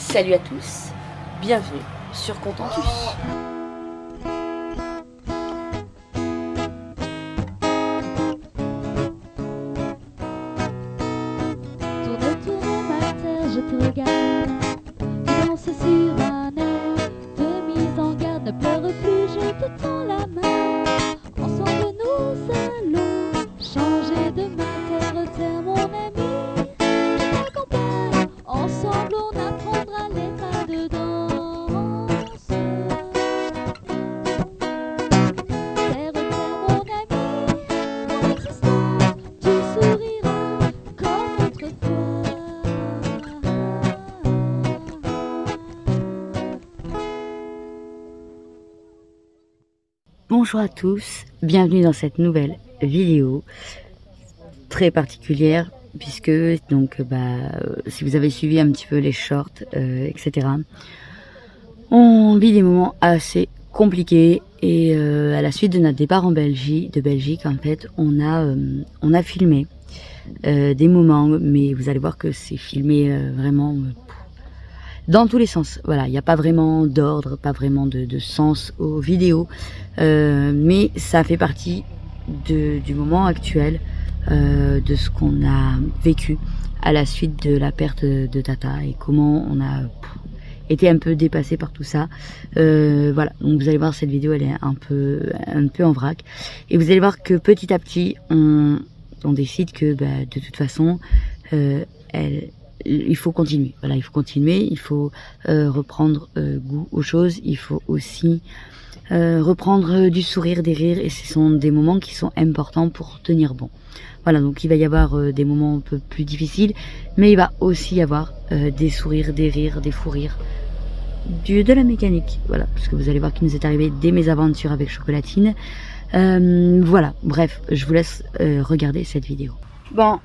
Salut à tous, bienvenue sur Contentus. Tourne, tourne ma terre, je te regarde. Tu danses sur un air de mise en garde. Ne pleure plus, je te tends la main. Ensemble nous allons changer de terre, terre mon ami. Je t'accompagne, ensemble on apprendra les pas de danse. Terre, terre mon ami, mon existence, tu souriras comme autrefois. Bonjour à tous, bienvenue dans cette nouvelle vidéo très particulière puisque donc si vous avez suivi un petit peu les shorts etc. On vit des moments assez compliqués et à la suite de notre départ de Belgique en fait on a filmé des moments, mais vous allez voir que c'est filmé vraiment dans tous les sens. Voilà, il n'y a pas vraiment d'ordre, pas vraiment de sens aux vidéos, mais ça fait partie du moment actuel, de ce qu'on a vécu à la suite de la perte de Tata et comment on a été un peu dépassé par tout ça. Voilà, donc vous allez voir, cette vidéo elle est un peu en vrac et vous allez voir que petit à petit on décide que de toute façon il faut continuer. Voilà, il faut continuer, il faut reprendre goût aux choses, il faut aussi reprendre du sourire, des rires, et ce sont des moments qui sont importants pour tenir bon. Voilà, donc il va y avoir des moments un peu plus difficiles, mais il va aussi y avoir des sourires, des rires, des fous rires, de la mécanique. Voilà, parce que vous allez voir qu'il nous est arrivé des mésaventures avec Chocolatine. Voilà, bref, je vous laisse regarder cette vidéo. Bon,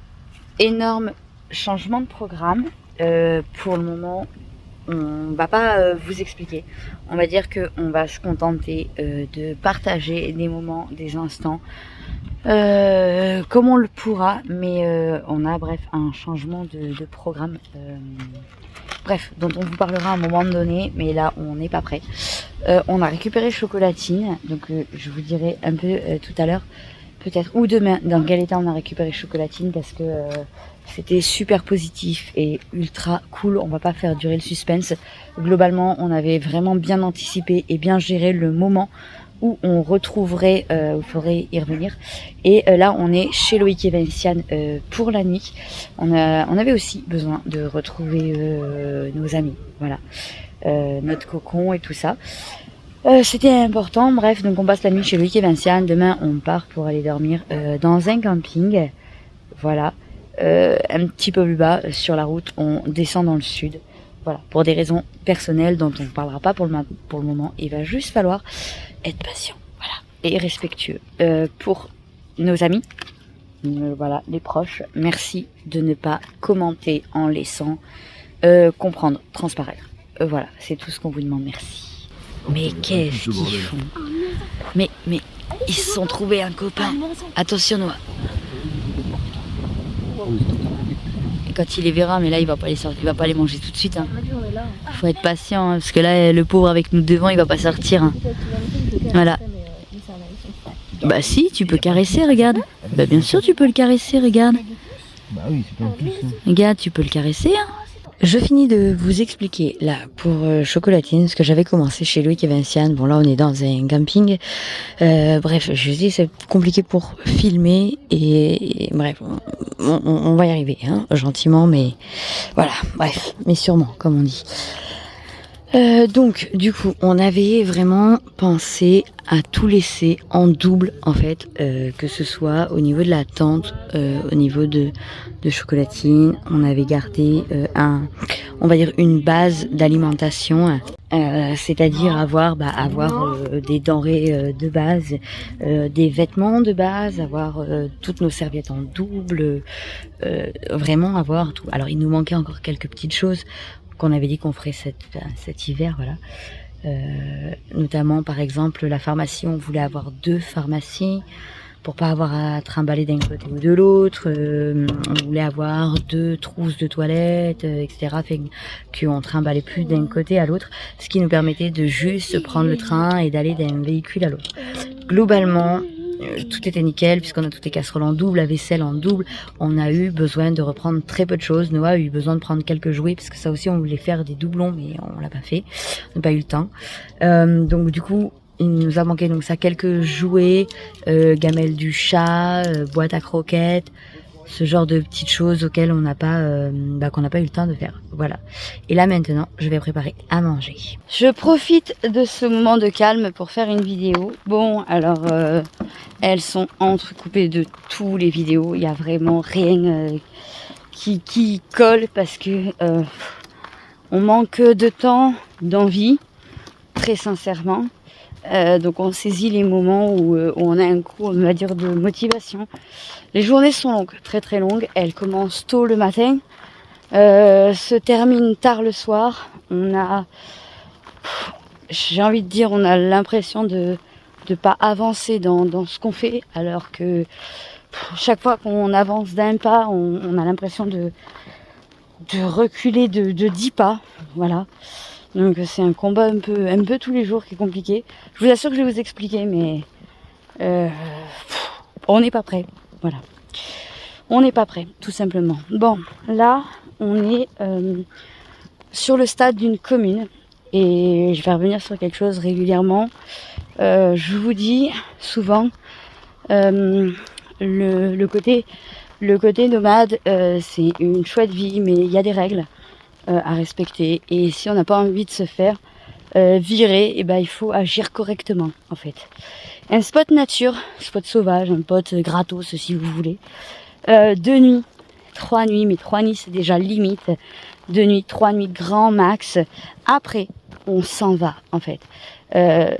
énorme changement de programme. Pour le moment, on va pas vous expliquer. On va dire qu'on va se contenter de partager des moments, des instants, comme on le pourra, mais on a bref un changement de programme. Bref, dont on vous parlera à un moment donné, mais là on n'est pas prêt. On a récupéré Chocolatine, donc je vous dirai un peu tout à l'heure, peut-être, ou demain, dans quel état on a récupéré Chocolatine, parce que c'était super positif et ultra cool. On va pas faire durer le suspense. Globalement, on avait vraiment bien anticipé et bien géré le moment où on retrouverait, où il faudrait y revenir. Et là, on est chez Loïc et Vinciane pour la nuit. On avait aussi besoin de retrouver nos amis, voilà, notre cocon et tout ça. C'était important, bref, donc on passe la nuit chez Loïc et Vinciane. Demain, on part pour aller dormir dans un camping, voilà. Un petit peu plus bas sur la route, on descend dans le sud. Voilà, pour des raisons personnelles dont on ne parlera pas pour le moment. Il va juste falloir être patient, voilà, et respectueux pour nos amis, voilà, les proches. Merci de ne pas commenter en laissant comprendre, transparaître. Voilà, c'est tout ce qu'on vous demande, merci. Mais qu'est-ce qu'ils font? Mais ils se sont trouvés un copain. Attention Noah. Et quand il les verra, mais là il va pas les sortir, il va pas les manger tout de suite. Hein. Faut être patient, hein, parce que là le pauvre avec nous devant, il va pas sortir. Hein. Voilà. Bah si, tu peux caresser, regarde. Bah bien sûr tu peux le caresser, regarde. Bah oui, c'est pas plus. Regarde, tu peux le caresser. Hein. Je finis de vous expliquer là pour Chocolatine ce que j'avais commencé chez Loïc et Vinciane. Bon là on est dans un camping. Bref, je dis c'est compliqué pour filmer et bref, on va y arriver, hein, gentiment, mais voilà, bref, mais sûrement comme on dit. Donc du coup on avait vraiment pensé à tout laisser en double en fait, que ce soit au niveau de la tente, au niveau de Chocolatine. On avait gardé on va dire une base d'alimentation, c'est-à-dire avoir des denrées de base, des vêtements de base, avoir toutes nos serviettes en double, vraiment avoir tout. Alors il nous manquait encore quelques petites choses qu'on avait dit qu'on ferait cet hiver, voilà. Notamment par exemple la pharmacie, on voulait avoir 2 pharmacies. pour pas avoir à trimballer d'un côté ou de l'autre. On voulait avoir 2 trousses de toilettes, etc. Fait qu'on trimballait plus d'un côté à l'autre, ce qui nous permettait de juste prendre le train et d'aller d'un véhicule à l'autre. Globalement, tout était nickel puisqu'on a toutes les casseroles en double, la vaisselle en double. On a eu besoin de reprendre très peu de choses. Noah a eu besoin de prendre quelques jouets parce que ça aussi on voulait faire des doublons mais on l'a pas fait, on n'a pas eu le temps. Donc du coup il nous a manqué donc ça, quelques jouets, gamelle du chat, boîte à croquettes, ce genre de petites choses auxquelles on n'a pas, qu'on n'a pas eu le temps de faire. Voilà. Et là maintenant, je vais préparer à manger. Je profite de ce moment de calme pour faire une vidéo. Bon, alors elles sont entrecoupées de tous les vidéos. Il y a vraiment rien qui colle parce que on manque de temps, d'envie, très sincèrement. Donc on saisit les moments où on a un coup, on va dire, de motivation. Les journées sont longues, très très longues. Elles commencent tôt le matin, se terminent tard le soir. On a, j'ai envie de dire, on a l'impression de pas avancer dans ce qu'on fait, alors que chaque fois qu'on avance d'un pas, on a l'impression de reculer de 10 pas. Voilà. Donc c'est un combat un peu tous les jours qui est compliqué. Je vous assure que je vais vous expliquer, mais on n'est pas prêt. Voilà. On n'est pas prêt, tout simplement. Bon, là, on est sur le stade d'une commune. Et je vais revenir sur quelque chose régulièrement. Je vous dis souvent, le côté nomade, c'est une chouette vie, mais il y a des règles à respecter. Et si on n'a pas envie de se faire virer, et ben il faut agir correctement en fait. Un spot nature, spot sauvage, un spot gratos si vous voulez. 2 nuits, 3 nuits, mais 3 nuits c'est déjà limite. 2 nuits, 3 nuits grand max. Après, on s'en va en fait.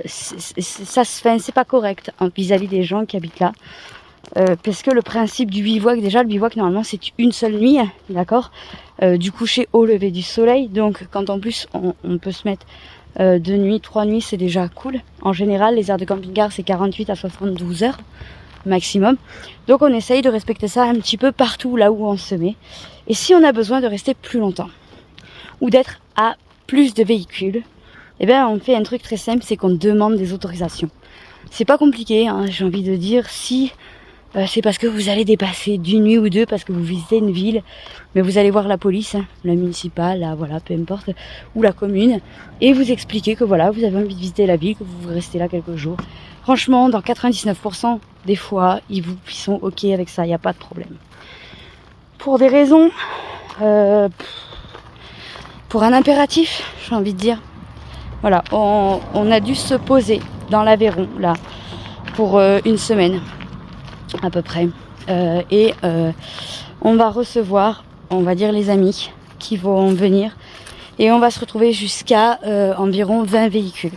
Ça se fait, c'est pas correct vis-à-vis des gens qui habitent là. Parce que le principe du bivouac, déjà le bivouac normalement c'est une seule nuit, d'accord, du coucher au lever du soleil. Donc quand en plus on peut se mettre 2 nuits, 3 nuits, c'est déjà cool. En général les aires de camping-car c'est 48 à 72 heures maximum. Donc on essaye de respecter ça un petit peu partout là où on se met. Et si on a besoin de rester plus longtemps ou d'être à plus de véhicules, eh bien on fait un truc très simple, c'est qu'on demande des autorisations. C'est pas compliqué, hein, j'ai envie de dire. Si c'est parce que vous allez dépasser d'une nuit ou deux, parce que vous visitez une ville, mais vous allez voir la police, hein, la municipale, là, voilà, peu importe, ou la commune, et vous expliquez que voilà, vous avez envie de visiter la ville, que vous restez là quelques jours. Franchement, dans 99% des fois, ils sont ok avec ça, il n'y a pas de problème. Pour des raisons, pour un impératif, j'ai envie de dire, voilà, on a dû se poser dans l'Aveyron, là, pour une semaine. À peu près. On va recevoir, on va dire, les amis qui vont venir. Et on va se retrouver jusqu'à environ 20 véhicules.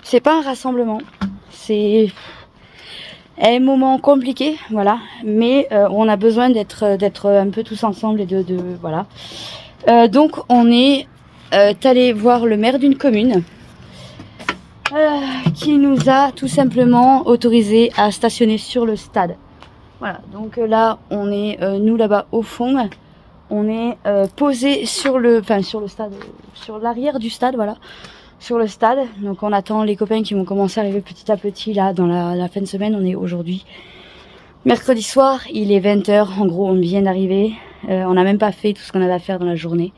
C'est pas un rassemblement. C'est un moment compliqué, voilà. Mais on a besoin d'être un peu tous ensemble et voilà. Donc on est allé voir le maire d'une commune. Qui nous a tout simplement autorisé à stationner sur le stade. Voilà, donc là on est nous là-bas au fond, on est posé sur le stade, sur l'arrière du stade, voilà, sur le stade. Donc on attend les copains qui vont commencer à arriver petit à petit là dans la fin de semaine. On est aujourd'hui mercredi soir, il est 20h, en gros on vient d'arriver, on n'a même pas fait tout ce qu'on avait à faire dans la journée.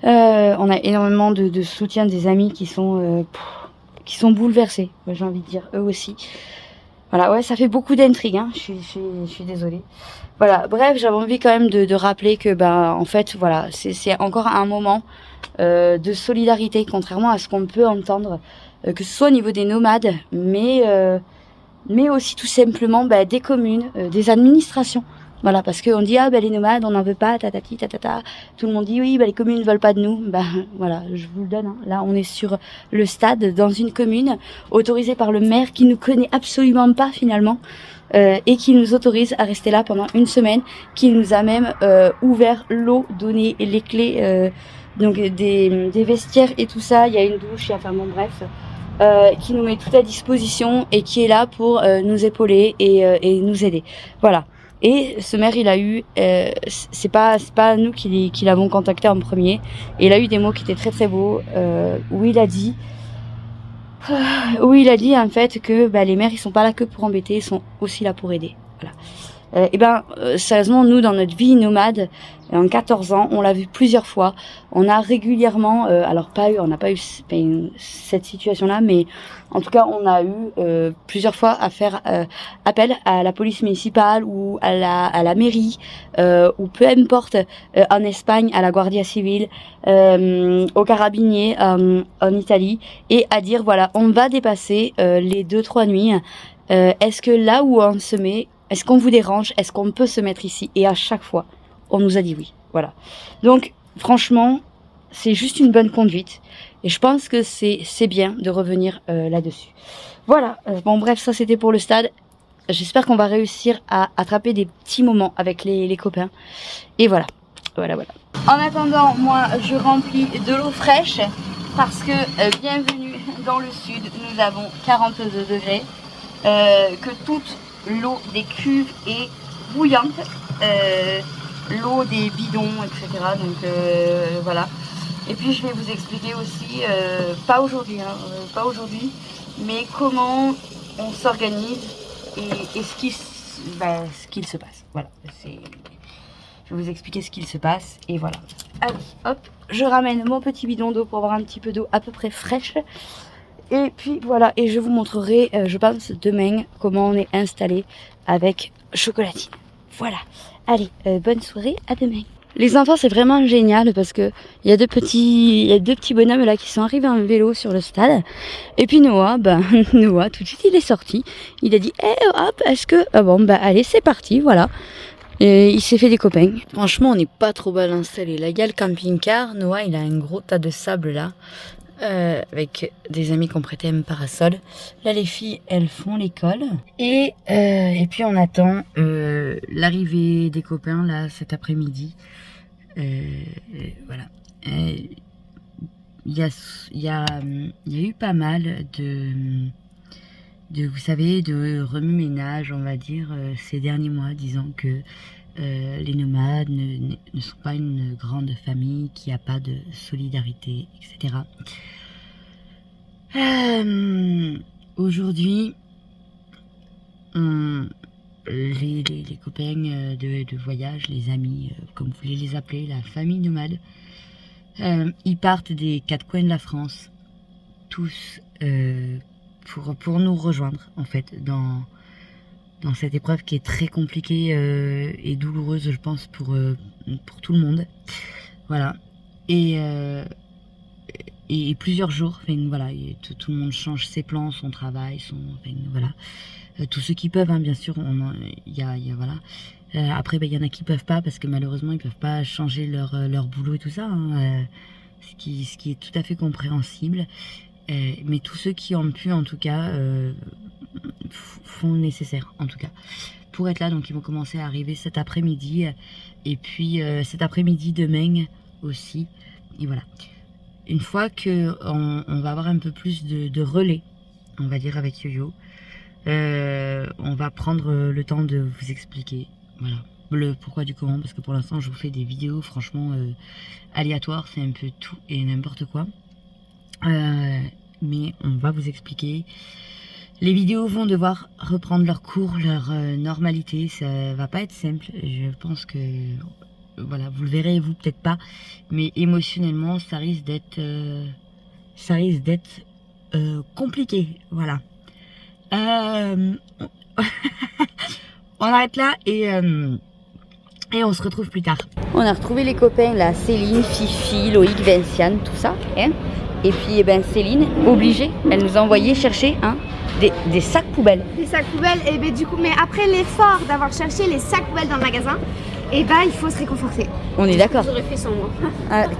On a énormément de soutien des amis qui sont bouleversés, j'ai envie de dire, eux aussi. Voilà, ouais, ça fait beaucoup d'intrigues, hein. Je suis désolée. Voilà, bref, j'avais envie quand même de rappeler que, en fait, voilà, c'est encore un moment de solidarité, contrairement à ce qu'on peut entendre, que ce soit au niveau des nomades, mais aussi tout simplement des communes, des administrations. Voilà, parce qu'on dit, les nomades, on n'en veut pas, tatati, tatata. Tout le monde dit, oui, les communes ne veulent pas de nous. Voilà, je vous le donne. Hein. Là, on est sur le stade, dans une commune, autorisée par le maire, qui nous connaît absolument pas, finalement, et qui nous autorise à rester là pendant une semaine, qui nous a même ouvert l'eau, donné les clés, donc des vestiaires et tout ça. Il y a une douche, bref. qui nous met tout à disposition et qui est là pour nous épauler et nous aider. Voilà. Et ce maire, il a eu, c'est pas nous qui l'avons contacté en premier. Et il a eu des mots qui étaient très très beaux, où il a dit en fait que les maires, ils sont pas là que pour embêter, ils sont aussi là pour aider. Voilà. Sérieusement, nous, dans notre vie nomade, en 14 ans, on l'a vu plusieurs fois. On a régulièrement, on n'a pas eu cette situation-là, mais en tout cas, on a eu plusieurs fois à faire appel à la police municipale ou à la mairie, ou peu importe, en Espagne, à la Guardia Civile, aux carabiniers en Italie, et à dire, voilà, on va dépasser les 2-3 nuits. Est-ce que là où on se met, est-ce qu'on vous dérange? Est-ce qu'on peut se mettre ici? Et à chaque fois, on nous a dit oui. Voilà. Donc, franchement, c'est juste une bonne conduite. Et je pense que c'est bien de revenir là-dessus. Voilà. Bon, bref, ça c'était pour le stade. J'espère qu'on va réussir à attraper des petits moments avec les copains. Et voilà. Voilà. En attendant, moi, je remplis de l'eau fraîche parce que, bienvenue dans le sud, nous avons 42 degrés. Que toute l'eau des cuves est bouillante, l'eau des bidons, etc. Donc voilà. Et puis je vais vous expliquer aussi, pas aujourd'hui, mais comment on s'organise et ce qu'il se passe. Voilà. Je vais vous expliquer ce qu'il se passe et voilà. Allez, hop, je ramène mon petit bidon d'eau pour avoir un petit peu d'eau à peu près fraîche. Et puis voilà, et je vous montrerai, je pense, demain, comment on est installé avec Chocolatine. Voilà. Allez, bonne soirée, à demain. Les enfants, c'est vraiment génial parce que il y a deux petits bonhommes là qui sont arrivés en vélo sur le stade. Et puis Noah, Noah, tout de suite, il est sorti. Il a dit, hop, est-ce que... Ah bon, allez, c'est parti, voilà. Et il s'est fait des copains. Franchement, on n'est pas trop mal installé. Là, il y a le camping-car. Noah, il a un gros tas de sable là. Avec des amis qui ont prêté un parasol. Là, les filles, elles font l'école. Et puis, on attend l'arrivée des copains, là, cet après-midi. Voilà. Il y a eu pas mal de vous savez, de remue-ménage, on va dire, ces derniers mois, disant que les nomades ne sont pas une grande famille, qu'il n'y a pas de solidarité, etc. Aujourd'hui, les copains de voyage, les amis, comme vous voulez les appeler, la famille nomade, ils partent des quatre coins de la France, tous pour nous rejoindre, en fait, dans cette épreuve qui est très compliquée et douloureuse, je pense, pour tout le monde. Voilà. Et plusieurs jours, voilà, tout le monde change ses plans, son travail, voilà. Tous ceux qui peuvent, hein, bien sûr, voilà. Après, il y en a qui peuvent pas parce que malheureusement, ils peuvent pas changer leur boulot et tout ça, hein, ce qui est tout à fait compréhensible. Mais tous ceux qui ont pu, en tout cas, font le nécessaire, en tout cas, pour être là. Donc, ils vont commencer à arriver cet après-midi. Et puis, cet après-midi, demain aussi. Et voilà. Une fois qu'on va avoir un peu plus de relais, on va dire, avec Yo-Yo, on va prendre le temps de vous expliquer, voilà, le pourquoi du comment, parce que pour l'instant, je vous fais des vidéos, franchement, aléatoires, c'est un peu tout et n'importe quoi. Mais on va vous expliquer. Les vidéos vont devoir reprendre leur cours, leur normalité. Ça va pas être simple. Je pense que voilà, vous le verrez, vous peut-être pas, mais émotionnellement, ça risque d'être compliqué. Voilà. On arrête là et on se retrouve plus tard. On a retrouvé les copains là, Céline, Fifi, Loïc, Vinciane, tout ça, hein. Et puis Céline, obligée, elle nous a envoyé chercher des sacs poubelles. Des sacs poubelles, et du coup, mais après l'effort d'avoir cherché les sacs poubelles dans le magasin, il faut se réconforter. On est d'accord. J'aurais fait sans moi.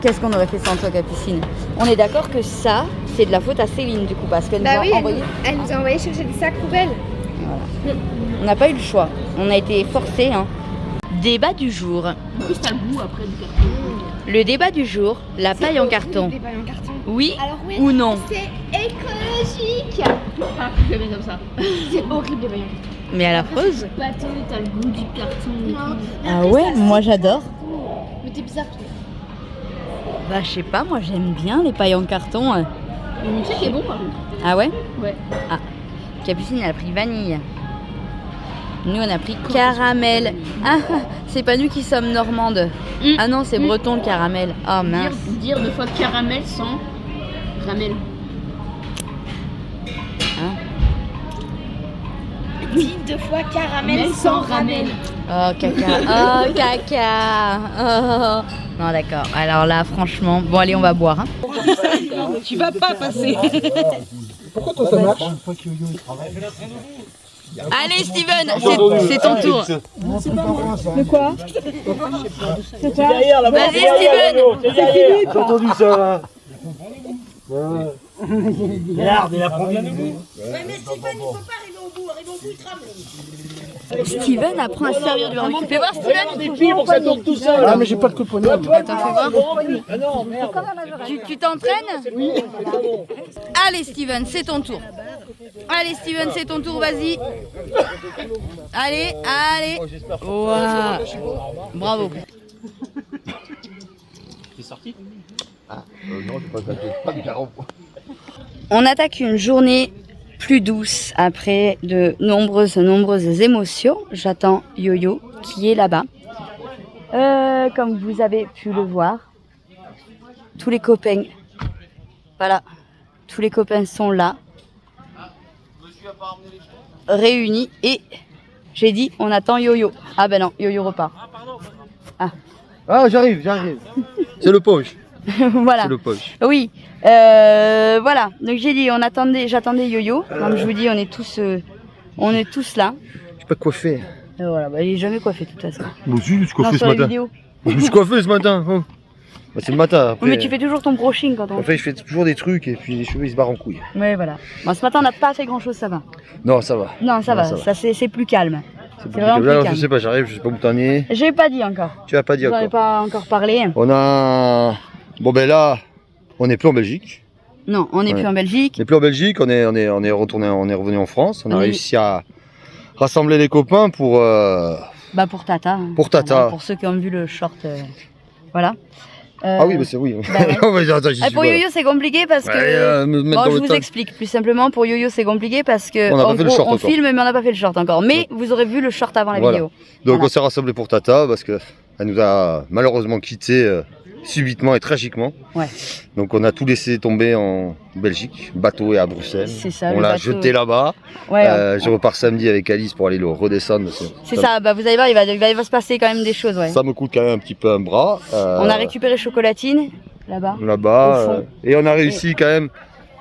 Qu'est-ce qu'on aurait fait sans toi, Capucine? On est d'accord que ça, c'est de la faute à Céline du coup, parce qu'elle nous a envoyé. Elle nous a envoyé chercher des sacs poubelles. Voilà. On n'a pas eu le choix. On a été forcés, hein. Débat du jour. En plus, t'as le goût après du carton. Le débat du jour, la paille en carton. Des pailles en carton. Oui Alors oui, ou non? c'est écologique. Ah, je comme ça. C'est horrible les pailles en carton. Mais à la pause. Pâteux, t'as le goût du carton. Non. Ah ouais, moi j'adore. Mais t'es bizarre toi. Bah je sais pas, moi j'aime bien les pailles en carton. Le milkshake est bon par contre. Ah ouais? Ouais. Ah, Capucine elle a pris vanille. Nous on a pris caramel. Ah, c'est pas nous qui sommes normandes. Ah non, c'est breton le caramel. Oh mince. Dire deux fois caramel sans ramel. Hein? Dis 2 fois caramel sans ramel. Oh caca. Oh caca. Oh. Non d'accord. Alors là franchement, bon allez on va boire. Hein. Tu vas pas passer. Pourquoi toi ça marche? Allez Steven, c'est ton tour. De quoi? Vas-y Steven. J'ai entendu ça. Regarde, il a pris un nouveau. Steven apprend à se servir du barbecue. Fais voir Steven. Des pieds pour que ça tourne tout seul. Ah mais j'ai pas de coup de poignet. Attends, fais voir. Tu t'entraînes? Oui. Allez Steven, c'est ton tour. Allez Steven, c'est ton tour, vas-y. Allez, allez. Wow. Bravo. C'est sorti? Ah non, j'ai pas de carreau. On attaque une journée plus douce après de nombreuses émotions. J'attends Yo-Yo qui est là-bas. Comme vous avez pu le voir, tous les copains, voilà, tous les copains sont là, réunis et j'ai dit on attend Yo-Yo. Ah ben non, Yo-Yo repart. Ah j'arrive. C'est le poche. Voilà. C'est le poche. Oui, voilà. Donc j'ai dit, j'attendais Yo-Yo. Comme je vous dis, on est tous là. Je sais pas quoi faire. Et voilà, bah, il est jamais coiffé de toute façon. Moi aussi, je suis Non, coiffé ce sur la matin. vidéo. Je me suis coiffé ce matin. Oh. Bah, c'est le matin. Après, Oui, mais tu fais toujours ton brushing quand on. En fait, je fais toujours des trucs et puis les cheveux ils se barrent en couille. Ouais, voilà. Bon, ce matin, on n'a pas fait grand chose, ça va. Non, ça va. Non, ça Non, va. ça va. Ça, c'est plus calme. C'est vraiment plus là, calme. je sais pas, j'arrive, je sais pas où t'en es. J'ai pas dit encore. Tu as pas dit J'en ai encore. pas encore parlé. On a. Bon, ben là, on n'est plus en Belgique. Non, on n'est Ouais. plus en Belgique. On n'est plus en Belgique, on est revenu en France. On a On est- réussi à rassembler les copains pour. Bah pour Tata. Hein. Pour Tata. Voilà, pour ceux qui ont vu le short. Voilà. Ah oui, bah c'est oui. bah ouais. Oh, mais attends, j'y suis Pour pas. Yo-Yo, c'est compliqué parce que. Ouais, me mettre Bon, dans je le vous tas. explique plus simplement. Pour Yo-Yo, c'est compliqué parce que On n'a pas en fait le gros, short on encore. filme, mais on n'a pas fait le short encore. Mais vous aurez vu le short avant la Voilà. vidéo. Donc Voilà. on s'est rassemblés pour Tata parce que elle nous a malheureusement quittés subitement et tragiquement. Ouais. Donc on a tout laissé tomber en Belgique, bateau et à Bruxelles. C'est ça, On le l'a bateau. jeté là-bas. Ouais. Je repars samedi avec Alice pour aller le redescendre. C'est ça. Bah vous allez voir, il va se passer quand même des choses. Ouais. Ça me coûte quand même un petit peu un bras. On a récupéré Chocolatine là-bas. Là-bas. au fond. Et on a réussi quand même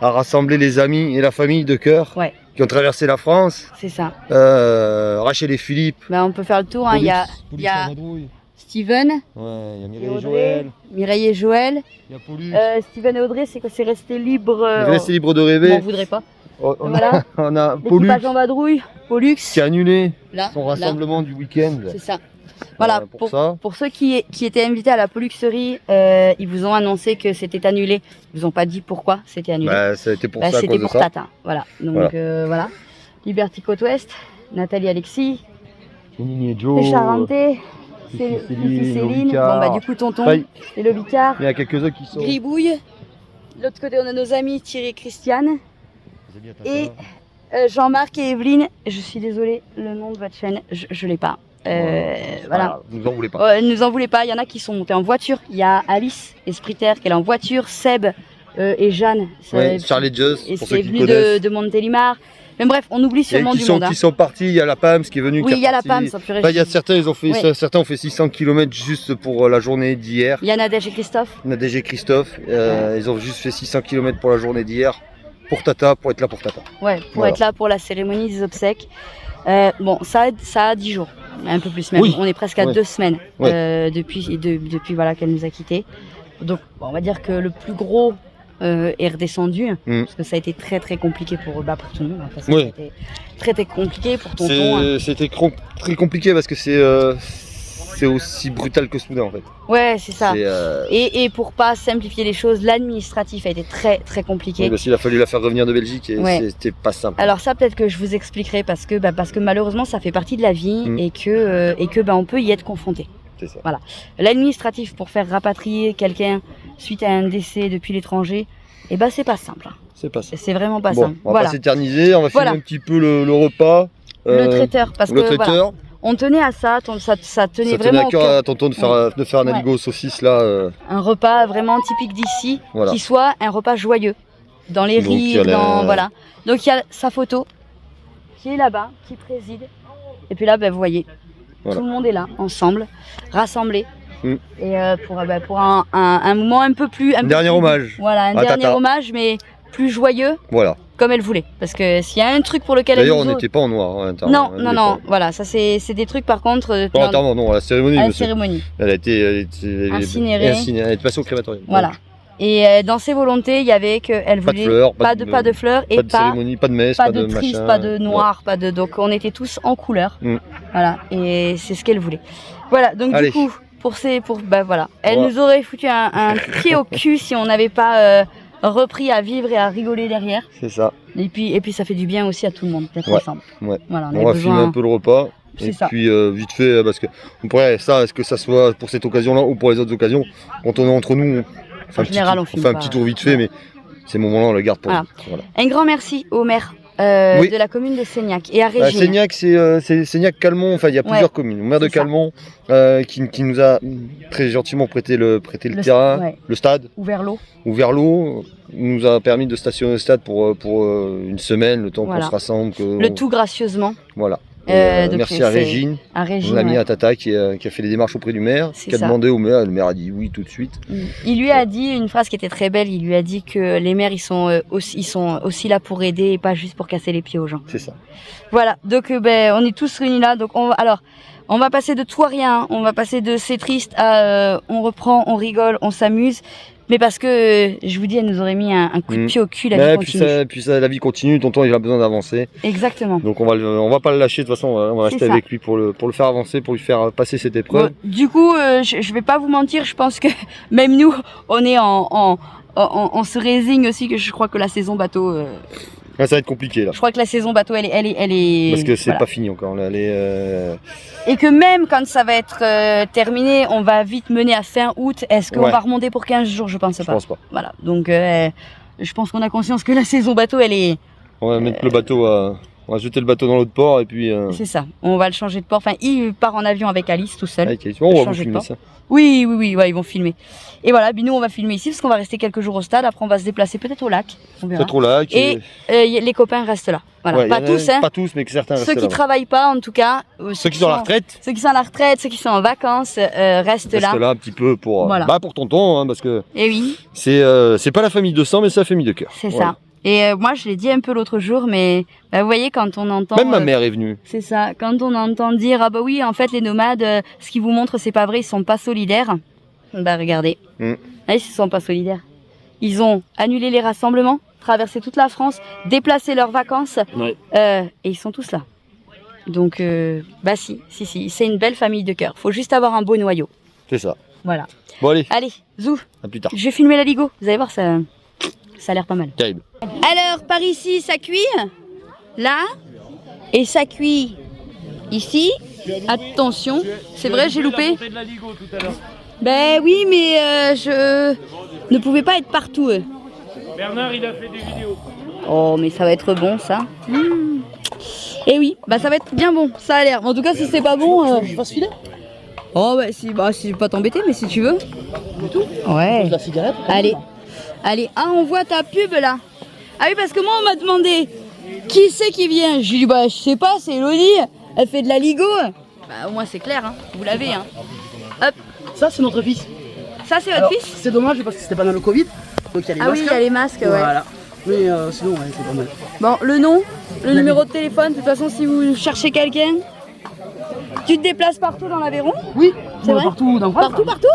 à rassembler les amis et la famille de cœur Ouais. qui ont traversé la France. C'est ça. Rachel et Philippe. Bah on peut faire le tour. Hein. Il y a Steven, Ouais, il y a et Mireille et Audrey, Joël. Mireille et Joël. Il y a Paulus. Steven et Audrey, c'est quoi? C'est resté libre. Il reste libre de On rêver. m'en voudrait pas. On Voilà. on a Paulus L'équipage en vadrouille, Pollux. qui a annulé Là, son là. rassemblement du week-end. C'est ça. Voilà, Pour ça. pour ceux qui étaient invités à la Polluxerie, ils vous ont annoncé que c'était annulé. Ils vous ont pas dit pourquoi c'était annulé. Bah, ça a été pour Bah, ça à c'était cause de pour ça. Tata. Voilà. Donc voilà. Liberty Côte Ouest, Nathalie Alexis, Céline et Joe. les Charentais, Fifi Fifi Céline. Lovicard. Bon bah du coup tonton Enfin, et le Vicard. il y a quelques-uns qui sont. Gribouille. De l'autre côté on a nos amis Thierry et Christiane. C'est bien, Et Jean-Marc et Evelyne. Je suis désolée, le nom de votre chaîne, je l'ai pas. Voilà. Vous en voulez pas. Ne nous en voulez pas, il y en a qui sont montés en voiture. Il y a Alice Espriter qui est là en voiture, Seb et Jeanne. Ouais, Charlie Just, et pour ceux c'est qui venu connaissent. de Montélimar. Mais bref, on oublie Il y a sûrement qui du sont, monde. Hein. qui sont partis, il y a la PAMS qui est venue. Oui, qui est il y a la repartie. PAM, ça purée. Enfin, il y a certains, Oui. certains ont fait 600 km juste pour la journée d'hier. Il y a Nadège et Christophe. Nadège et Christophe, ils ont juste fait 600 km pour la journée d'hier. Pour Tata, pour être là pour Tata. Ouais, pour Voilà. être là pour la cérémonie des obsèques. Bon, ça a 10 jours, un peu plus même. Oui. On est presque à Ouais. 2 semaines Ouais. depuis voilà, qu'elle nous a quittés. Donc, bon, on va dire que le plus gros est redescendu, parce que ça a été très très compliqué pour tout le monde. Enfin, ça a Oui. été très très compliqué pour tonton. Hein. C'était très compliqué parce que c'est aussi brutal que soudain en fait. Ouais, c'est ça. C'est, Et pour pas simplifier les choses, l'administratif a été très très compliqué. oui, parce qu'il a fallu la faire revenir de Belgique et Ouais. c'était pas simple. Alors ça peut-être que je vous expliquerai parce que malheureusement ça fait partie de la vie et que on peut y être confronté. C'est ça. L'administratif pour faire rapatrier quelqu'un suite à un décès depuis l'étranger, c'est pas simple. C'est pas ça. C'est vraiment pas Bon, simple. on va pas s'éterniser, on va filmer Voilà. un petit peu le repas. Le traiteur, parce le que voilà, traiteur. on tenait à ça, ça tenait Ça tenait vraiment à au cœur cœur. à tonton de faire un Ouais. aligot aux saucisses là. Un repas vraiment typique d'ici, Voilà. qui soit un repas joyeux, dans les Donc, il y a rires, la- voilà. Donc il y a sa photo qui est là-bas, qui préside. Et puis là, vous voyez, Voilà. tout le monde est là, ensemble, rassemblés. Mm. Et pour un moment un peu plus... Un dernier hommage. Voilà, un à dernier Tata. hommage, mais plus joyeux, Voilà. comme elle voulait. Parce que s'il y a un truc pour lequel elle D'ailleurs, nous on n'était pas en noir. Hein, Non, voilà, ça c'est des trucs par contre... Non, attends, non, à la cérémonie, à la monsieur. cérémonie. Elle a été Incinérée. Elle est passée au crématorium. Voilà. Donc, Et dans ses volontés, il y avait qu'elle pas de voulait fleurs, pas de fleurs et pas de cérémonie, pas de messe, pas de triste, machin. pas de noir, pas de. Donc on était tous en couleur. Mm. Voilà. Et c'est ce qu'elle voulait. Voilà. Donc Allez. du coup, voilà. Elle Ouais. nous aurait foutu un pied au cul si on n'avait pas repris à vivre et à rigoler derrière. C'est ça. Et puis ça fait du bien aussi à tout le monde d'être Ouais. ensemble. Ouais. Voilà. On va filmer un peu le repas. C'est Et ça. puis vite fait, parce que on pourrait ça, est-ce que ça soit pour cette occasion-là ou pour les autres occasions, quand on est entre nous, on fait En général, on on filme fait un pas. petit tour vite fait, mais ces moments-là, on le garde pour Voilà. nous. Voilà. Un grand merci au maire Oui. de la commune de Seignac et à Régine. Seignac, c'est Seignac-Calmont, enfin il y a plusieurs communes. Le maire de C'est ça. Calmont qui nous a très gentiment prêté le Le terrain, ouais. le stade, Ouvert l'eau. ouvert l'eau, nous a permis de stationner au stade pour une semaine, le temps Voilà. qu'on se rassemble. Le tout gracieusement Voilà. donc Merci à c'est- Régine, à Régine. mon amie ouais. à Tata qui a fait les démarches auprès du maire, C'est qui a ça. demandé au maire, le maire a dit oui tout de suite. Il lui a dit une phrase qui était très belle. Il lui a dit que les maires ils sont aussi là pour aider et pas juste pour casser les pieds aux gens. C'est ça. Voilà. Donc on est tous réunis là. Donc on va passer de tout à rien. On va passer de c'est triste à on reprend, on rigole, on s'amuse. Mais parce que je vous dis, elle nous aurait mis un coup de pied au cul. La vie continue. Puis ça, la vie continue, tonton il a besoin d'avancer. Exactement. Donc on va pas le lâcher, de toute façon on va C'est rester ça. avec lui pour le faire avancer, pour lui faire passer cette épreuve. Bon, du coup, je vais pas vous mentir. Je pense que même nous, on est on se résigne aussi que je crois que la saison bateau. Là, ça va être compliqué là. Je crois que la saison bateau, elle est. Parce que c'est voilà. pas fini encore. Là, Et que même quand ça va être terminé, on va vite mener à fin août. Est-ce qu'on Ouais. va remonter pour 15 jours? Je pense je pas. pense pas. Voilà. Donc, je pense qu'on a conscience que la saison bateau, elle est. On va mettre le bateau on va jeter le bateau dans l'autre port et puis. C'est ça. On va le changer de port. Enfin, il part en avion avec Alice tout seul. Avec Alice. Bon, on va vous changer de filmer port. ça. Oui, ouais, ils vont filmer. Et voilà, puis nous, on va filmer ici parce qu'on va rester quelques jours au stade. Après, on va se déplacer peut-être au lac. On verra. C'est trop là. Et les copains restent là. Voilà. Ouais, Pas y en a- tous, hein. Pas tous, mais que certains Ceux restent qui là. travaillent pas, en tout cas. Ceux qui sont à la retraite. Ceux qui sont à la retraite, ceux qui sont en vacances, restent là. Restent là un petit peu pour, Voilà. pour tonton, hein, parce que Et oui, c'est pas la famille de sang, mais c'est la famille de cœur. c'est Voilà. ça. Et moi, je l'ai dit un peu l'autre jour, mais vous voyez, quand on entend. Même ma mère est venue. C'est ça. Quand on entend dire ah bah oui, en fait, les nomades, ce qu'ils vous montrent, c'est pas vrai, ils sont pas solidaires. Bah regardez, ils sont pas solidaires. Ils ont annulé les rassemblements, traversé toute la France, déplacé leurs vacances, et ils sont tous là. Donc, si, c'est une belle famille de cœur. Faut juste avoir un beau noyau. C'est ça. Voilà. Bon allez, Allez, zou, à plus tard. je vais filmer la Ligo. Vous allez voir, ça a l'air pas mal. Terrible. Alors, par ici, ça cuit, là, et ça cuit ici. Attention, c'est vrai, j'ai loupé. Ben oui, mais je ne pouvais pas être partout. Bernard, il a fait des vidéos. Oh, mais ça va être bon, ça. Et oui, bah ça va être bien bon, ça a l'air. En tout cas, si c'est pas bon, Je passe filer oh bah si, je vais pas t'embêter, mais si tu veux. du tout. Ouais. La cigarette. Allez, on voit ta pub là. Ah oui, parce que moi on m'a demandé qui c'est qui vient. J'ai dit bah je sais pas, c'est Elodie. Elle fait de la Ligo. Bah au moins c'est clair, hein. Vous l'avez, hein. Hop, Ça, c'est notre fils. ça c'est votre Alors, fils. c'est dommage parce que c'était pendant le Covid. Donc il y a les Ah oui, masques. il y a les masques, ouais. Voilà. Mais sinon, ouais, c'est pas mal. Bon, le nom, le numéro de téléphone. De toute façon, si vous cherchez quelqu'un, tu te déplaces partout dans l'Aveyron. Oui, C'est vrai partout dans France. Partout.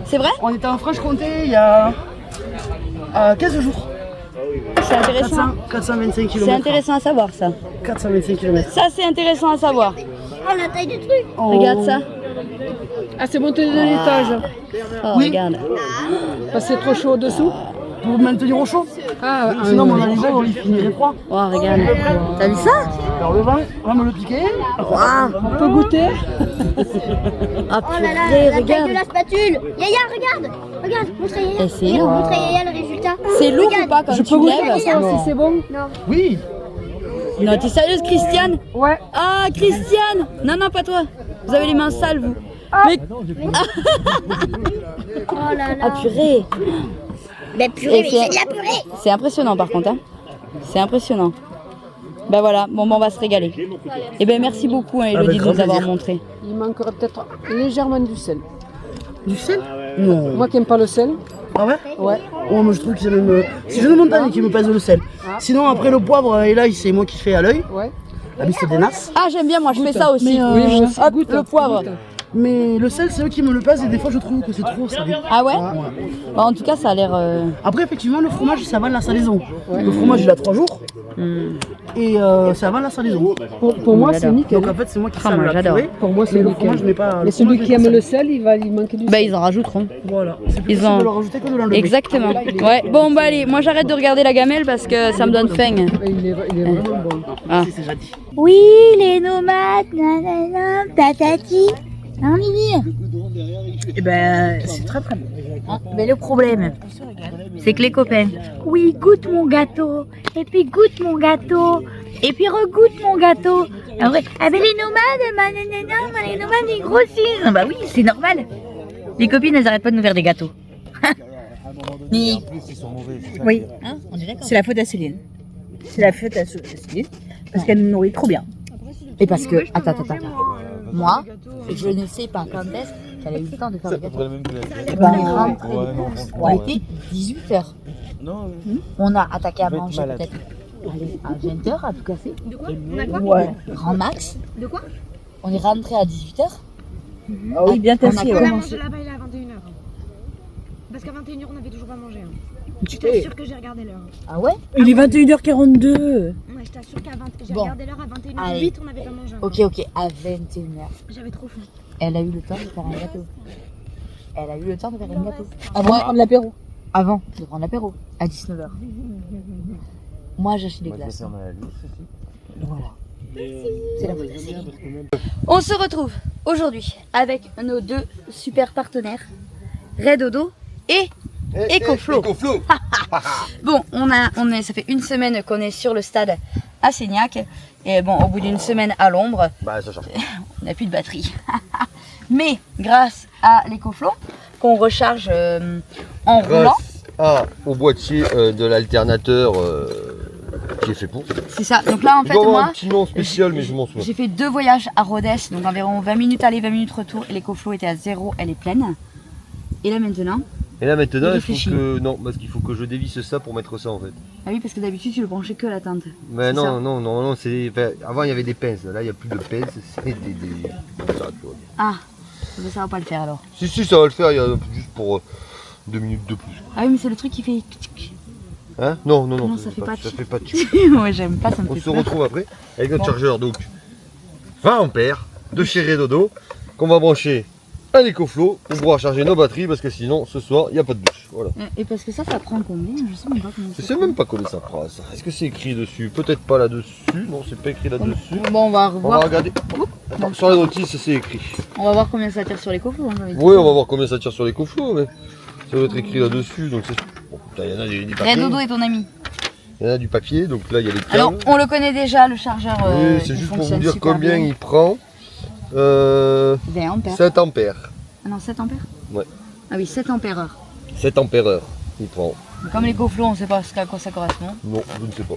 C'est vrai. On était en Franche-Comté il y a 15 jours. C'est intéressant. 425 km. C'est intéressant à savoir ça. 425 km. Ça c'est intéressant à savoir. Oh, la taille du truc. Regarde ça. Ah, c'est monté de l'étage. Oh, Oui. regarde. Parce que c'est trop chaud au-dessous. Pour maintenir au chaud. Ah, Sinon, mon animal, il finirait froid. Oh, regarde. T'as vu ça? Alors, le vin, on va me le piquer. on peut goûter. Ah, Oh là là, purée, la taille regarde. de la spatule. Yaya, regarde. Regarde, montre à Yaya. Et c'est Regarde, énorme. montre à Yaya le résultat. C'est lourd Regarde. ou pas quand Je tu peux goûter lèves? ça aussi, c'est bon? Non. Oui. Non, t'es sérieuse, Christiane? Ouais. Ah, Christiane! Non, non, pas toi. Vous avez les mains sales, vous. Mais... Oh là là. Ah, purée. Mais purée, Et mais c'est- c'est de la purée. C'est impressionnant, par contre. Hein. C'est impressionnant. Bah voilà, bon, on va se régaler. Et ben merci beaucoup, hein, Elodie, de nous avoir montré. Il manquerait peut-être légèrement du sel. Du sel? Non. Moi qui n'aime pas le sel. Ah ouais? Ouais. Oh, mais je trouve que c'est même. C'est Jeune Montagne qui me pèse le sel. Sinon, après le poivre, et là, c'est moi qui fais à l'œil. Ouais. La liste des nasses. Ah, j'aime bien, moi, je fais ça aussi. Mais, Oui, moi aussi. Hop, Goûte, le poivre. goûte. Mais le sel, c'est eux qui me le pèsent et des fois, je trouve que c'est trop salé. Ah ouais? Bah, en tout cas, ça a l'air... Après, effectivement, le fromage, ça va de la salaison. Le fromage, il a 3 jours. Et ça va de la salaison. Pour moi, c'est nickel. Donc en fait, c'est moi qui Ah, sale moi, la j'adore. purée. Pour moi, c'est Mais le nickel. fromage, je mets pas. Mais le celui fromage, qui je mets aime pas le salé. sel, il va lui manquer du sel. Bah, ils en rajouteront. Voilà. C'est plus Ils ont- facile de le rajouter que de l'enlever. Exactement. Ouais, bon, bah allez, moi j'arrête de regarder la gamelle parce que ça me donne faim. Il est vraiment bon. Ah. C'est déjà dit. Oui, les nomades, nanana, patati. Hein, Lily? Et ben, c'est très très bon. Mais le problème, c'est que les copains, oui, goûte mon gâteau, et puis goûte mon gâteau, et puis regoute mon gâteau. Après, ah ben les nomades, les nomades ils grossissent. Bah oui, c'est normal. Les copines, elles arrêtent pas de nous faire des gâteaux. Mais... Oui, c'est la faute à Céline. C'est la faute à Céline, parce qu'elle nous nourrit trop bien. Et parce que, attends. Moi, je ne sais pas quand est-ce qu'elle a eu le temps de faire le gâteau. On était 18h. On a attaqué à manger peut-être allez, à 20h à tout casser. De quoi? On a quoi? Ouais. Grand max. De quoi? On est rentré à 18h. Ah oui, bien On a tassé. On a Ouais. mangé là-bas, il est à 21h. Parce qu'à 21h, on avait toujours pas mangé. Je t'assure que j'ai regardé l'heure. Ah ouais? Il est 21h42. Ouais, je t'assure qu'à 20... j'ai Bon. regardé l'heure à 21h08, Allez. on n'avait pas mangé. Ok, à 21h. J'avais trop faim. Elle a eu le temps de faire un gâteau. Elle a eu le temps de faire un gâteau. Avant de prendre l'apéro. Avant de prendre l'apéro, à 19h. Moi, j'achète des glaces. Voilà. C'est la faute à Céline. On se retrouve aujourd'hui avec nos deux super partenaires, Red Dodo et EcoFlow. Bon, ça fait une semaine qu'on est sur le stade à Seignac. Et bon, au bout d'une semaine à l'ombre, Bah, ça change. on n'a plus de batterie. Mais grâce à l'EcoFlow, qu'on recharge en roulant, Au boîtier de l'alternateur qui est fait pour. c'est ça. Donc là, en Il fait, doit avoir moi, un petit nom spécial, mais je m'en souviens. j'ai fait 2 voyages à Rhodes, donc environ 20 minutes aller, 20 minutes retour, et l'EcoFlow était à 0, elle est pleine. Et là maintenant, Et là maintenant, Il il faut réfléchit. que. Non, parce qu'il faut que je dévisse ça pour mettre ça en fait. ah oui, parce que d'habitude tu le branchais que à la tente. Mais C'est ça. non, c'est. Enfin, avant il y avait des pinces, là il n'y a plus de pinces, c'est des. Ça, tu vois. Ah, ça va pas le faire alors. Si, ça va le faire, il y a juste pour 2 minutes de plus. Ah oui, mais c'est le truc qui fait. Hein? Non, Non, ça fait pas ça tchic. fait pas tchic. Ouais, j'aime pas, ça me On fait se peur. retrouve après avec notre chargeur donc 20 ampères de chez Red Dodo qu'on va brancher à l'EcoFlow pour pouvoir charger nos batteries parce que sinon ce soir il n'y a pas de douche. Voilà. Et parce que ça prend combien? Je sais même pas comment Je ça sais prend. même pas combien ça prend ça. Est-ce que c'est écrit dessus? Peut-être pas là-dessus. Non, c'est pas écrit là-dessus. Bon, on va On va revoir. regarder. Attends, sur la notice c'est écrit. On va voir combien ça tire sur l'EcoFlow. Hein, j'ai envie de Oui, dire. on va voir combien ça tire sur l'EcoFlow, mais ça doit être écrit là-dessus. Donc c'est. Bon, putain, il y en a du papier. Red Dodo est ton ami. Il y en a du papier, donc là il y a les câbles. Alors, on le connaît déjà, le chargeur. Oui, c'est il juste pour vous fonctionne dire super combien bien. il prend. 20 ampères. 7 ampères. Ah non, 7 ampères? Ouais. Ah oui, 7 ampères heure. 7 ampères heure. Il prend. Comme l'EcoFlow, on ne sait pas à quoi ça correspond. Non, je ne sais pas.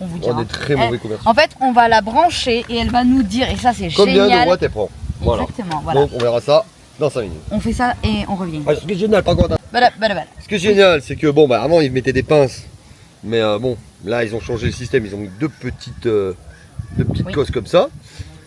On vous dira. On est très mauvais commerçants. En fait, on va la brancher et elle va nous dire, et ça c'est Combien génial. de watts elle prend? Voilà. Exactement, voilà. Donc on verra ça dans 5 minutes. On fait ça et on revient. Ah, ce qui est génial, par contre, Voilà. ce qui est génial, c'est que bon, bah avant ils mettaient des pinces, mais bon, là ils ont changé le système, ils ont mis deux petites Oui. cosses comme ça,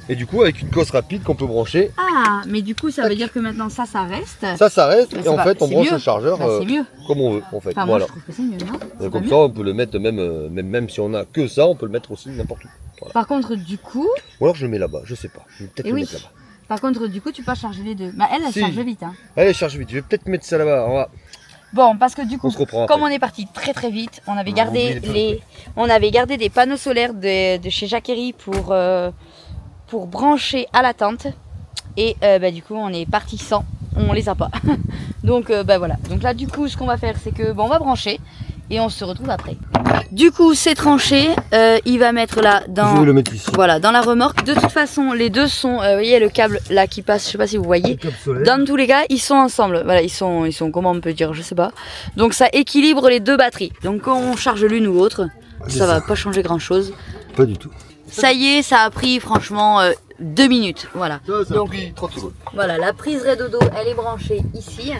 et du coup avec une cosse rapide qu'on peut brancher, Ah, mais du coup, ça veut dire que maintenant ça reste. ça reste, Bah, et c'est en pas- fait on c'est branche mieux. le chargeur Bah, c'est mieux. comme on veut en fait. Enfin, Voilà. moi je trouve que c'est mieux, non Et C'est pas comme mieux ça on peut le mettre même si on a que ça, on peut le mettre aussi n'importe où. Voilà. Par contre, du coup, Ou alors je le mets là-bas, je sais pas, je vais peut-être Et le oui. mettre là-bas. Par contre, du coup, tu peux charger les deux. Bah, elle Si. charge vite. Hein. Allez, charge vite. Je vais peut-être mettre ça là-bas. Bon, parce que du coup, On se reprend comme après. on est parti très très vite, on avait On gardé oublie on avait gardé des panneaux solaires de chez Jacquerie pour brancher à la tente. Et bah, du coup, on est parti sans. On les a pas. Donc bah voilà. Donc là, du coup, ce qu'on va faire, c'est que on va brancher et on se retrouve après. Du coup, c'est tranché. Il va mettre là dans. Je vais le mettre ici. Voilà, dans la remorque. De toute façon, les deux sont. Vous voyez le câble là qui passe. Je sais pas si vous voyez. Dans tous les cas, ils sont ensemble. Voilà, ils sont comment on peut dire, je sais pas. Donc ça équilibre les deux batteries. Donc quand on charge l'une ou l'autre, ça va pas changer grand chose. Pas du tout. Ça y est, ça a pris franchement 2 minutes. Voilà. Ça a pris 30 secondes. Voilà, la prise Redodo, elle est branchée ici.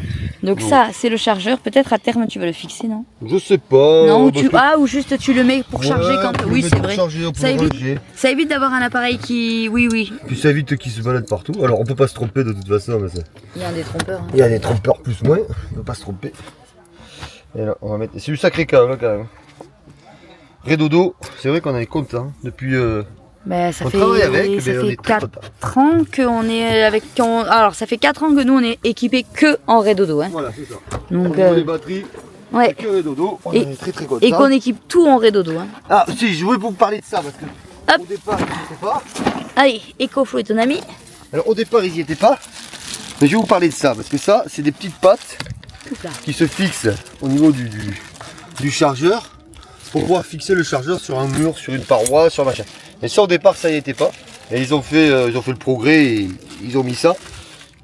Donc ça, c'est le chargeur. Peut-être à terme, tu vas le fixer, non? Je sais pas. Non, ou parce que- ou juste tu le mets pour charger quand. pour Oui, le c'est mettre vrai. pour charger, on Ça peut évite, ranger. ça évite d'avoir un appareil qui. Oui. Puis ça évite qu'il se balade partout. Alors on peut pas se tromper de toute façon. Mais ça... Il y a des trompeurs. Hein. Il y a des trompeurs plus moins. On peut pas se tromper. Et là, on va mettre. C'est du sacré câble quand même. Redodo, c'est vrai qu'on avait compte hein, depuis. Ben, ça On fait, travaille avec, ça mais on fait est très 4 ans qu'on est avec. Alors, ça fait 4 ans que nous on est équipés que en Redodo. Hein. Voilà, c'est ça. Donc, On a les batteries, ouais. que Redodo. On Et- est très très content. Et qu'on équipe tout en Redodo. Hein. Ah, si, je voulais vous parler de ça parce que Hop. au départ, ils n'y étaient pas. Allez, EcoFlow est ton ami. Alors, au départ, ils n'y étaient pas. Mais je vais vous parler de ça parce que ça, c'est des petites pattes Là. qui se fixent au niveau du chargeur pour pouvoir fixer le chargeur sur un mur, sur une paroi, sur machin. Mais ça, au départ, ça n'y était pas. Et ils ont fait le progrès et ils ont mis ça.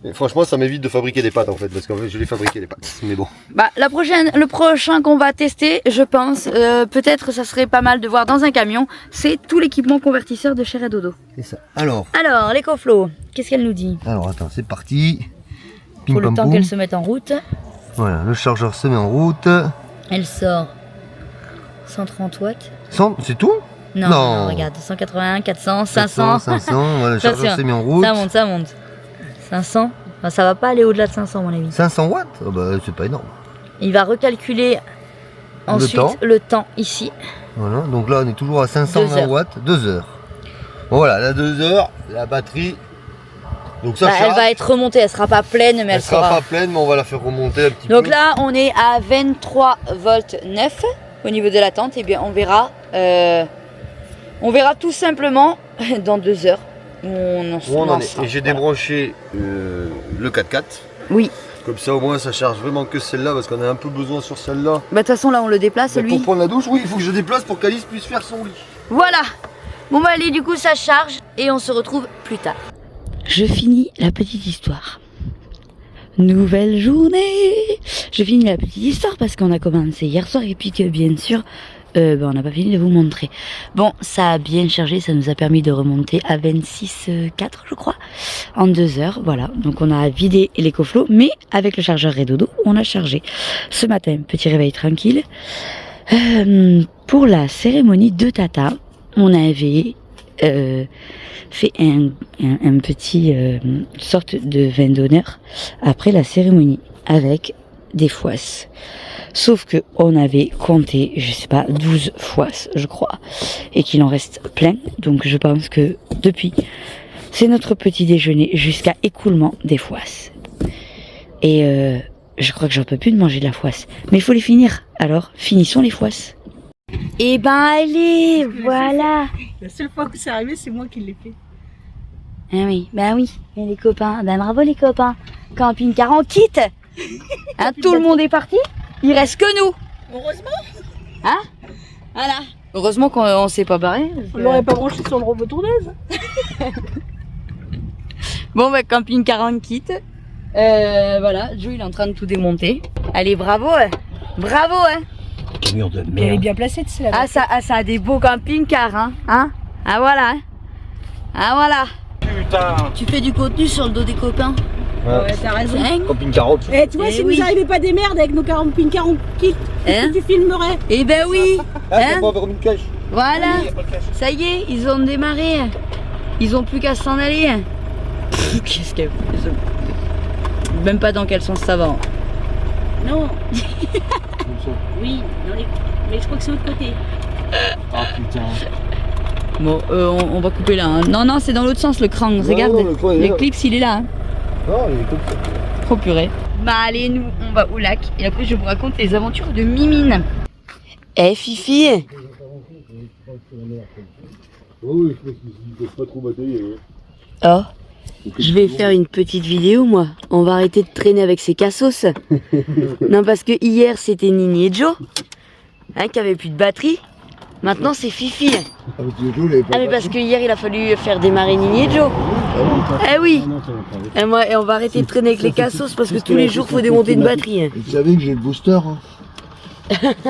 Et franchement, ça m'évite de fabriquer des pâtes en fait, parce qu'en fait, je l'ai fabriqué les pâtes. Mais bon. Bah, le prochain qu'on va tester, je pense, peut-être ça serait pas mal de voir dans un camion, c'est tout l'équipement convertisseur de chez Redodo. C'est ça. Alors, l'EcoFlow, qu'est-ce qu'elle nous dit? attends, c'est parti. Pim, Pour le pam, temps poum. qu'elle se mette en route. Voilà, le chargeur se met en route. Elle sort 130 watts. C'est tout? Non, Non. non, regarde, 181, 400, 500. 500, voilà, le chargeur Attention, s'est mis en route. Ça monte. 500. Enfin, ça va pas aller au-delà de 500, mon ami. 500 watts? Oh bah, c'est pas énorme. Il va recalculer ensuite le temps ici. Voilà, donc là on est toujours à 520 2 heures. watts, 2 heures. Bon, voilà, la 2 heures, la batterie. Donc ça Bah, elle charge. va être remontée, elle sera pas pleine, mais Elle sera pas pleine, mais on va la faire remonter un petit peu. Donc là, on est à 23 volts 9 au niveau de la tente. Et bien, on verra tout simplement dans 2 heures où on en Où on en est. sera. Et j'ai Voilà. débranché le 4x4. Oui. Comme ça au moins ça charge vraiment que celle-là parce qu'on a un peu besoin sur celle-là. Bah, de toute façon, là, on le déplace, Mais lui. pour prendre la douche, oui, il faut que je déplace pour qu'Alice puisse faire son lit. Voilà. Bon, bah, allez, du coup, ça charge et on se retrouve plus tard. Je finis la petite histoire. Nouvelle journée. Je finis la petite histoire parce qu'on a commencé hier soir et puis que bien sûr, on n'a pas fini de vous montrer. Bon, ça a bien chargé, ça nous a permis de remonter à 26,4 je crois, en 2 heures. Voilà, donc on a vidé l'EcoFlow, mais avec le chargeur Redodo, on a chargé. Ce matin, petit réveil tranquille. Pour la cérémonie de Tata, on avait fait un petit sorte de vin d'honneur après la cérémonie avec des fouasses. Sauf que on avait compté, je sais pas, 12 fouasses, je crois, et qu'il en reste plein. Donc je pense que depuis, c'est notre petit déjeuner jusqu'à écoulement des fouasses. Et je crois que j'en peux plus de manger de la fouasse. Mais il faut les finir. Alors, finissons les fouasses. Et ben allez, voilà. La seule fois que c'est arrivé, c'est moi qui l'ai fait. Ah oui, bah oui, et les copains, ben bravo les copains. Camping car on quitte. Hein, tout le monde est parti, il reste que nous. Heureusement. Hein? Voilà. Heureusement qu'on s'est pas barré. On l'aurait pas branché sur le robot tourneuse. Bon bah camping car on quitte. Voilà, Joe il est en train de tout démonter. Allez, bravo, bravo, hein. Mur de Elle est bien placée, tu sais là. Ah ça a des beaux camping-cars, hein, hein. Ah voilà, hein. Ah voilà. Putain. Tu fais du contenu sur le dos des copains. Ouais, t'as raison. Hein? Camping 40. Eh, tu vois, Eh si oui. nous arrivait pas des merdes avec nos camping car on quitte, Hein? tu filmerais. Eh ben oui, hein. On va avoir une cache. Voilà. Ça y est, ils ont démarré. Ils ont plus qu'à s'en aller. Pff, qu'est-ce qu'elle fait? Même pas dans quel sens ça va. Non. Oui, mais je crois que c'est l'autre côté. Ah putain. Bon, on va couper là. Hein. Non, non, c'est dans l'autre sens le cran. Regarde, non, le cran est là. l'éclipse il est là. Hein. Non, il est comme ça. Trop purée. Bah allez, nous on va au lac et après je vous raconte les aventures de Mimine. Eh Fifi. Oui, je pense qu'ils peuvent pas trop batailler. Oh, je vais faire une petite vidéo moi. On va arrêter de traîner avec ces cassos. Non parce que hier c'était Nini et Joe, hein, qui avait plus de batterie. Maintenant c'est Fifi. Ah mais parce que hier il a fallu faire démarrer Nini et Joe. Eh oui. Et on va arrêter de traîner avec les cassos parce que tous les jours faut démonter une batterie. Vous savez que j'ai le booster. Hein.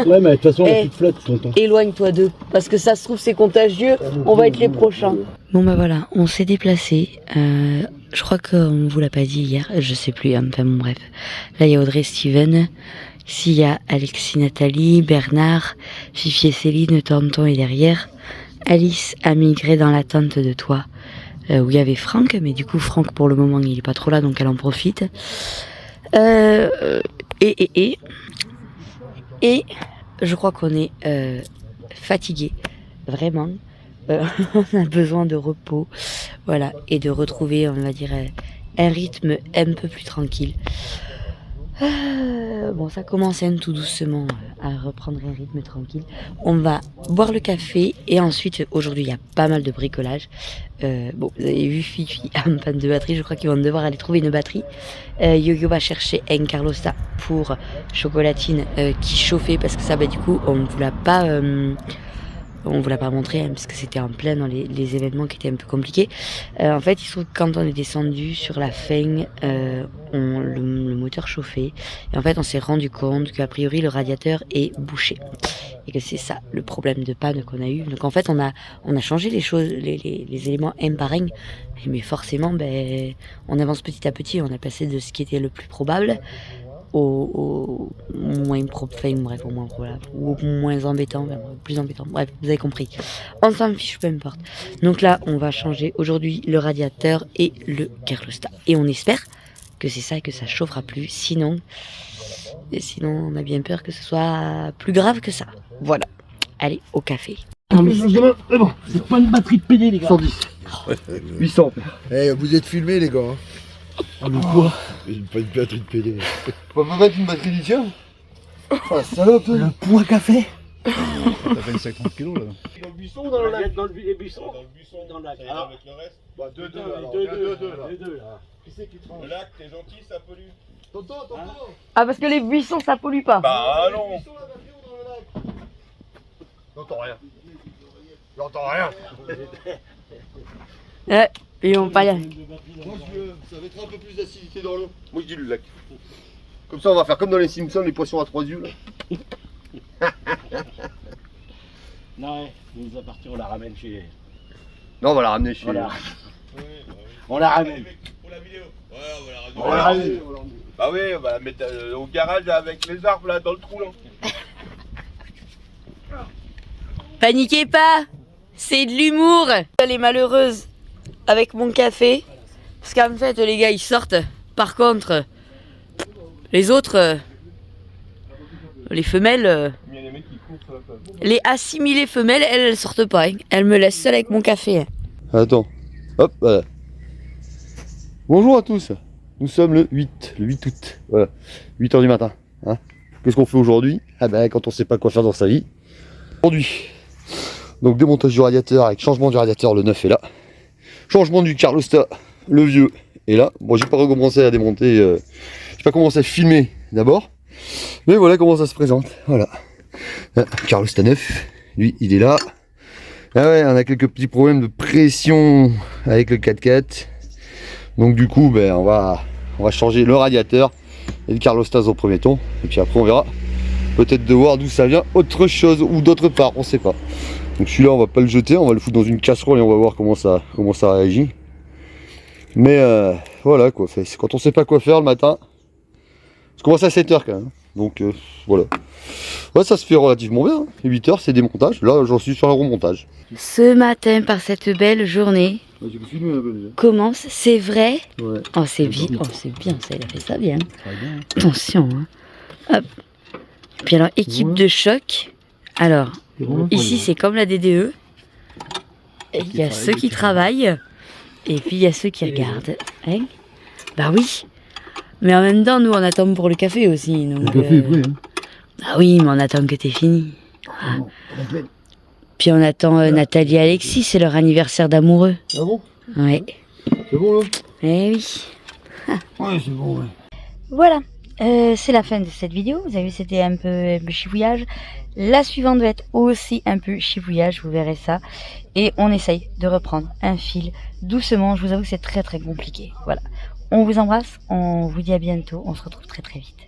Ouais, mais de toute façon, la petite flotte, tout le temps. Éloigne-toi d'eux, parce que ça se trouve c'est contagieux, on va être les prochains. Bon bah voilà, on s'est déplacé. Je crois qu'on vous l'a pas dit hier, je sais plus, enfin bon bref. Là il y a Audrey, Steven, ici il y a Alexis, Nathalie, Bernard, Fifi et Céline, Tonton est derrière. Alice a migré dans la tente de toit, où il y avait Franck, mais du coup Franck pour le moment il est pas trop là donc elle en profite. Et je crois qu'on est fatigué, vraiment. On a besoin de repos, voilà, et de retrouver, on va dire, un rythme un peu plus tranquille. Bon, ça commence tout doucement à reprendre un rythme tranquille. On va boire le café et ensuite, aujourd'hui, il y a pas mal de bricolage. Bon, vous avez vu Fifi en panne de batterie, je crois qu'ils vont devoir aller trouver une batterie. Yo-Yo va chercher un Carlosta pour Chocolatine qui chauffait parce que ça, bah, du coup, on vous l'a pas montré hein, parce que c'était en plein dans les événements qui étaient un peu compliqués. En fait, il se trouve que quand on est descendu sur la fin, le moteur chauffait. Et en fait, on s'est rendu compte qu'a priori, le radiateur est bouché. Et que c'est ça, le problème de panne qu'on a eu. Donc en fait, on a changé les choses, les éléments un par un. Mais forcément, ben, on avance petit à petit. On a passé de ce qui était le plus probable au moins bref, au moins probable, ou au moins embêtant, même plus embêtant. Bref, vous avez compris. On s'en fiche, peu importe. Donc là, on va changer aujourd'hui le radiateur et le Carlosta. Et on espère que c'est ça et que ça chauffera plus. Sinon, on a bien peur que ce soit plus grave que ça. Voilà. Allez, au café. C'est bon, c'est pas une batterie de PD, les gars. 110. 800. Eh, vous êtes filmés, les gars. Ah, mais quoi? Pas une batterie de PD. On peut mettre une batterie lithium. Ah, salope. Le poids qu'a fait. Ça fait 50 kilos, là. Dans le buisson ou dans le lac? Dans le buisson. Dans le buisson, dans le lac. Alors, avec le reste. Bah, 2-2 alors. Les deux, là. Qui c'est qui tranche? Le lac, t'es gentil, ça pollue. Tonton. Ah, parce que les buissons, ça pollue pas. Bah, non. Dans le buisson, la batterie ou dans le lac? J'entends rien. Ils vont pas y aller. Moi, ça va être un peu plus d'acidité dans l'eau. Moi, je dis le lac. Comme ça, on va faire comme dans les Simpsons, les poissons à 3 yeux, là. Non, ouais, nous à partir, on la ramène chez. Non, on va la ramener chez. Voilà. On la ramène. Pour la vidéo. Ouais, On va la ramener. Bah oui, on va la mettre au garage avec les arbres là, dans le trou là. Paniquez pas, c'est de l'humour. Elle est malheureuse avec mon café. Parce qu'en fait, les gars, ils sortent. Par contre, les autres, les femelles, les assimilées femelles, elles sortent pas. Hein. Elles me laissent seule avec mon café. Hein. Attends, hop, voilà. Bonjour à tous. Nous sommes le 8 août. Voilà, 8h du matin. Hein. Qu'est-ce qu'on fait aujourd'hui? Ah ben, quand on sait pas quoi faire dans sa vie. Aujourd'hui, donc démontage du radiateur avec changement du radiateur, le 9 est là. Changement du Carlosta, le vieux est là. Bon, j'ai pas recommencé à démonter, j'ai pas commencé à filmer d'abord. Mais voilà comment ça se présente. Voilà. Carlosta 9, lui, il est là. Ah ouais, on a quelques petits problèmes de pression avec le 4x4. Donc du coup, ben, on va changer le radiateur et le Carlosta au premier temps. Et puis après, on verra. Peut-être de voir d'où ça vient, autre chose ou d'autre part, on sait pas. Donc celui-là, on va pas le jeter, on va le foutre dans une casserole et on va voir comment ça réagit. Mais voilà quoi, c'est quand on sait pas quoi faire le matin. Ça commence à 7h quand même. Donc voilà. Ouais, ça se fait relativement bien. 8h, c'est démontage. Là, j'en suis sur un remontage. Ce matin, par cette belle journée, commence, c'est vrai. Ouais. Oh, c'est bien, ça, il a fait ça bien. Attention, hein. Hop. Puis alors, équipe de choc. Alors, ici, c'est comme la DDE. il y a ceux qui travaillent et puis il y a ceux qui regardent. Hein? Bah oui. Mais en même temps, nous, on attend pour le café aussi. Donc, Le café est prêt, hein. Ah oui, mais on attend que t'aies fini. Ah. Puis on attend Nathalie et Alexis, c'est leur anniversaire d'amoureux. Ah bon? Ouais. C'est bon là? Eh oui. Ouais, c'est bon, ouais. Voilà, c'est la fin de cette vidéo. Vous avez vu, c'était un peu chifouillage. La suivante va être aussi un peu chifouillage, vous verrez ça. Et on essaye de reprendre un fil doucement. Je vous avoue que c'est très compliqué. Voilà. On vous embrasse, on vous dit à bientôt. On se retrouve très vite.